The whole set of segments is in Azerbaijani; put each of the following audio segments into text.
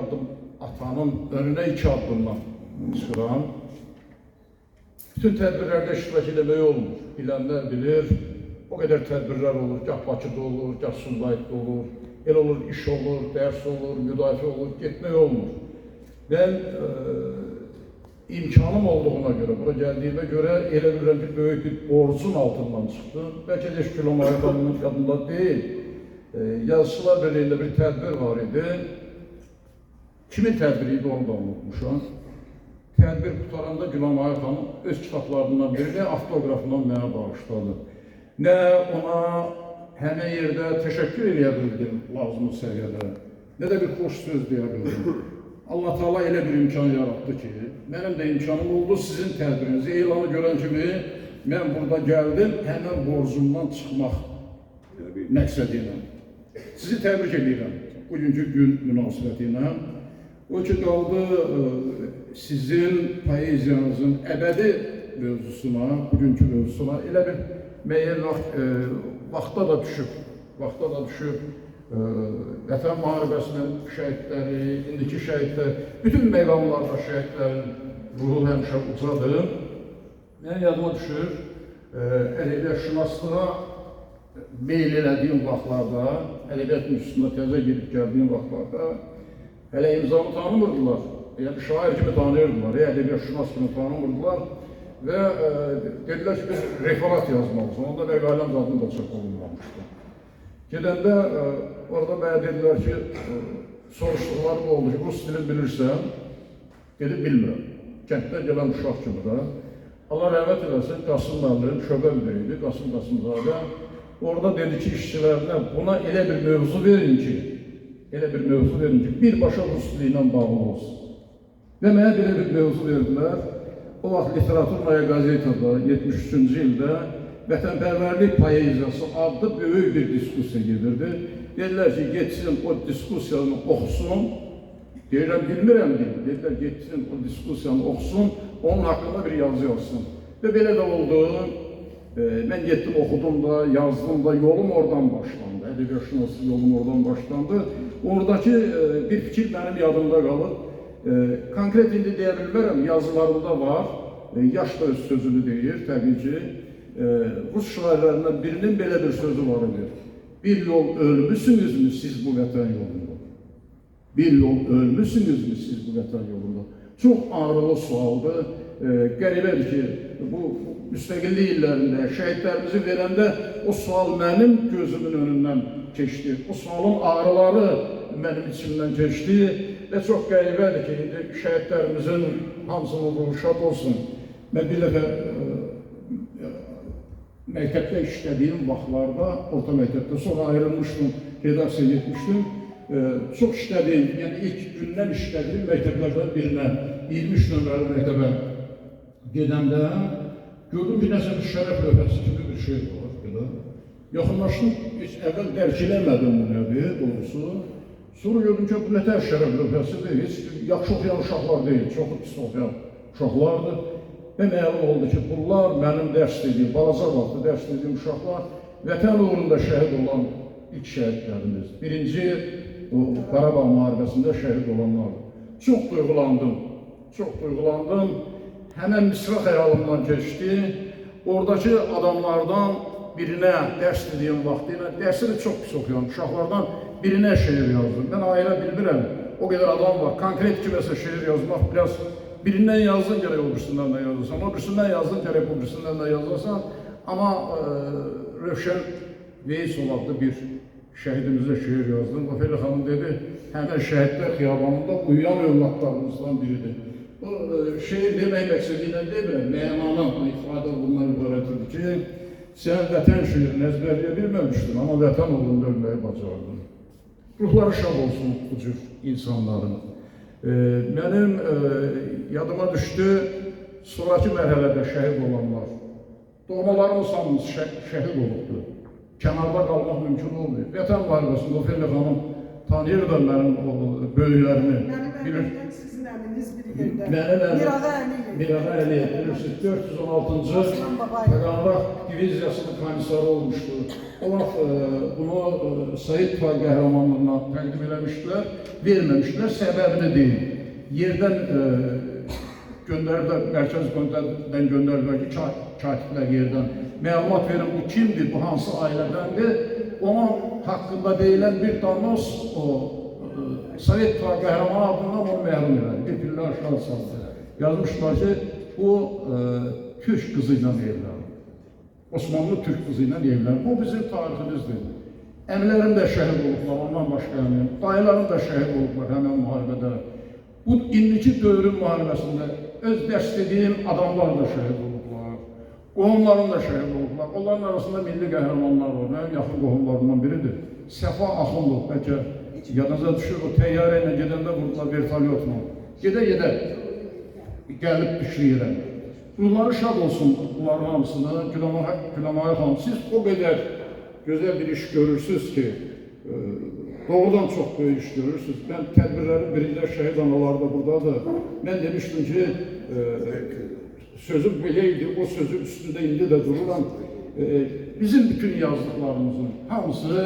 addım atanın önüne 2 addımla çıxıram. Bütün tədbirlərdə iştirak eləmək olmur. Bilənlər bilir, o qədər tədbirlər olur, gah Bakıda olur, gah Sumqayıtda olur, el olur, iş olur, dərs olur, müdafiə olur, getmək olmur. Mən imkanım olduğuna görə, bura gəldiyimə görə elə bilirəm ki, böyük bir borcun altından çıxdım. Bəlkə də kilometrinin yadında deyil. Yazıçılar Birliyində bir tədbir var idi. Kimin tədbiri idi onu da unutmuşam. Tədbir qutaranda Gülamay xanım öz kitablarından birini avtoqrafından mənə bağışladı. Nə ona həmin yerdə təşəkkür edə bildim lazımlı səviyyədə, nə də bir xoş söz deyə bildim. Allah Teala elə bir imkan yarattı ki, mənim də imkanım oldu sizin tədbirinizi elanı görən kimi mən burada gəldim, həmin borcumdan çıxmaq məqsədi ilə. Sizi təbrik edirəm bugünkü gün münasibəti ilə. O ki, qaldı sizin poeziyanızın əbədi mövzusuna, bugünkü mövzusuna elə bir müəyyən vaxta da düşüb, Vətən müharibəsinin şəhidləri, indiki şəhidlər, bütün məqamlarda şəhidlərin ruhu həmişə ucadır. Mən yadıma düşür, ədəbiyyatşünaslığa meyl elədiyim vaxtlarda, ədəbiyyat müstüsündə təzə girib gəldiyim vaxtlarda hələ imzamı tanımırdılar, yəni şair kimi tanıyırdılar, ədəbiyyatşünas kimi tanımırdılar və dedilər ki, biz referat yazmalısın, onda məqaləm adını da çox olunmamışdı. Gedəndə orada mənə dedilər ki, soruşduqlarım oldu ki, rus dilini bilirsən, gedib bilmirəm. Kənddən gələn uşaq kimi də. Allah rəhmət eləsin, Qasım müəllim, şöbə müdürüydü, Qasım Qasımzadə. Orada dedi ki, işçilərinə buna elə bir mövzu verin ki, birbaşa rus dili ilə bağlı olsun. Və mənə belə bir mövzu verdilər. O vaxt Literaturная Gazetada 73-cü ildə Vətənpərvərlik poeziyası adlı böyük bir diskusiya gedirdi. Dedilər ki, getsin o diskusiyanı oxusun. Deyirəm, bilmirəm deyil. Dedilər, getsin o diskusiyanı oxusun, onun haqqında bir yazı yazsın. Və belə də oldu. Mən getdim, oxudum da, yazdım da, yolum oradan başlandı. Ədəbiyyatşünası yolum oradan başlandı. Oradakı bir fikir mənim yadımda qalır. Konkret indi deyə bilmərəm, yazılarımda var. Yaş da öz sözünü deyir, təbii ki. Rus şairlərindən birinin belə bir sözü var idi. Bir yol ölmüsünüzmü siz bu vətən yolunda? Bir yol ölmüsünüzmü siz bu vətən yolunda? Çox ağrılı sualdır. Qəribədir ki, bu müstəqillik illərində şəhidlərimizi verəndə o sual mənim gözümün önündən keçdi. O sualın ağrıları mənim içimdən keçdi və çox qəribədir ki, şəhidlərimizin hamısının ruhu şad olsun. Mən bir dəfə məktəbdə işlədiyim vaxtlarda, orta məktəbdə, sonra ayrılmışdım, redaksiyaya getmişdim. Çox işlədiyim, yəni ilk gündən işlədiyim məktəblərdən birinə, 23 nömrəli məktəbə gedəndə gördüm ki, nəsə bir şərəf lövhəsi kimi bir şey var. Yaxınlaşdım, heç əvvəl dərk eləmədim bu nədir, doğrusu. Sonra gördüm ki, bu nətər şərəf lövhəsidir, heç yaxşı oxuyan uşaqlar deyil, çox pis oxuyan uşaqlardır. Və məlum oldu ki, bunlar mənim dərs dediyim, balaca vaxtı dərs dediyim uşaqlar vətən uğrunda şəhid olan ilk şəhidlərimiz. Birinci, Qarabağ müharibəsində şəhid olanlardır. Çox duyğulandım. Həmən misra xəyalımdan keçdi. Oradakı adamlardan birinə dərs dediyim vaxtı ilə, dərsi də çox pis oxuyan uşaqlardan birinə şeir yazdım. Mən ailə bilmirəm, o qədər adam var, konkret kiməsə şeir yazmaq biraz birindən yazdın gərək o birisindən də yazırsan, o birisindən yazdın gərək o birisindən də yazırsan. Amma Rövşən Veysol adlı bir şəhidimizə şeir yazdım. Ofeli xanım dedi, həmən şəhidlər xiyabanında uyuyan övladlarımızdan biridir. O şeir demək məqsədi ilə demirəm, mənanan ifadə bundan ibarət idi ki, sən vətən şeirini əzbərləyə bilməmişdin, amma vətən uğrunda ölməyi bacardın. Ruhları şad olsun bu cür insanların. Mənim yadıma düşdü, sonraki mərhələdə şəhid olanlar. Doğmalarımız hamımız şəhid olubdur. Kənarda qalmaq mümkün olmuyor. Vətən müharibəsində Ofeli xanım tanıyır da mənim böyüklərimi. Mənim əməkdən sizin əməkdən. evimiz bir yerdə. Mənim əlim Mirağa Əliyev. Mirağa Əliyev bilirsiniz, 416-cı Osman Babayev. Qaranlıq diviziyasının komissarı olmuşdu. Onlar bunu Sayit Tuğ qəhrəmanlığına təqdim eləmişdilər, verməmişdilər, səbəbini deyil. Yerdən göndəriblər, mərkəzi komitədən göndəriblər ki, katiblər yerdən məlumat verin, bu kimdir, bu hansı ailədəndir. Onun haqqında deyilən bir danos o Sovet qəhrəmanı adından onu məhrum elədi, bir pillə aşağı saldı. Yazmışlar ki, bu Türk qızı ilə evlənir. Osmanlı Türk qızı ilə evlənir. Bu bizim tariximizdir. Əmilərim də şəhid olublar, ondan başqa əmiyim. Dayılarım da şəhid olublar həmən müharibədə. Bu indiki dövrün müharibəsində öz dəstədiyim adamlar da şəhid olublar. Qohumlarım da şəhid olublar. Onların arasında milli qəhrəmanlar var. Mənim yaxın qohumlarımdan biridir. Səfa Axundov, bəlkə yadınıza düşür, o təyyarə ilə gedəndə vurdular vertolyotla. Gedə-gedə gəlib düşür yerə. Bunları şad olsun, bunların hamısını, Güləmay xanım, siz o qədər gözəl bir iş görürsünüz ki, doğrudan çox böyük iş görürsünüz. Mən tədbirlərin birində şəhid anaları da buradadır. Mən demişdim ki, sözüm belə idi, o sözün üstündə indi də dururam. Bizim bütün yazdıqlarımızın hamısı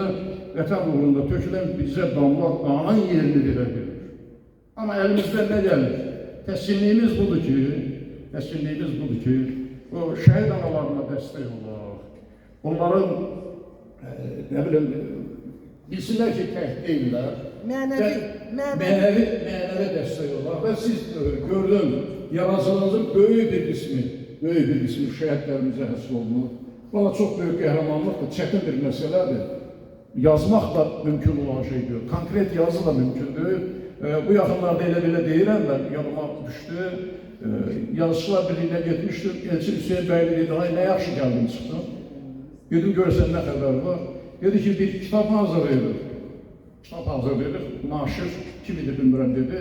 vətən uğrunda tökülən bizə damla qanan yerini verə bilir. Amma əlimizdən nə gəlir? Təskinliyimiz budur ki, o şəhid analarına dəstək olaraq, onların, nə bilim, bilsinlər ki, tək deyirlər, mənəvi dəstək olaraq və siz gördüm, yaradıcılığınızın böyük bir qismi şəhidlərimizə həsr olunur. Valla çox böyük qəhrəmanlıqdır, çətin bir məsələdir. Yazmaq da mümkün olan şeydir, konkret yazı da mümkündür. Bu yaxınlarda elə belə deyirəm, mən yanıma düşdü. Yazıçılar birliğine getmişdim, Elçin Hüseyin Bəyli dedi, ay nə yaxşı gəldim çıxdım. Dedim, görsən nə xəbər var? Dedi ki, bir kitab hazırlayırıq. Naşir, kim idi bilmirəm dedi.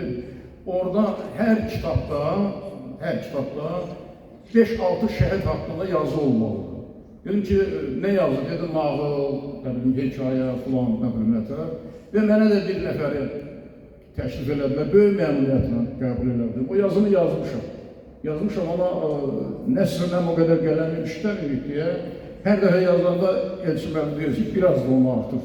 Orada hər kitabda 5-6 şəhid haqqında yazı olmalıdır. Dedim ki, nə yazı? Dedim, nağıl, hekayə, filan, nə bilim, nətər. Və mənə də bir nəfəri təşrif elədilər, böyük məmnuniyyətlə qəbul elədim. O yazını yazmışam, amma nəsrlə o qədər qələm işləmirik deyə, hər dəfə yazanda Elçin müəllim deyir ki, biraz da onu artır.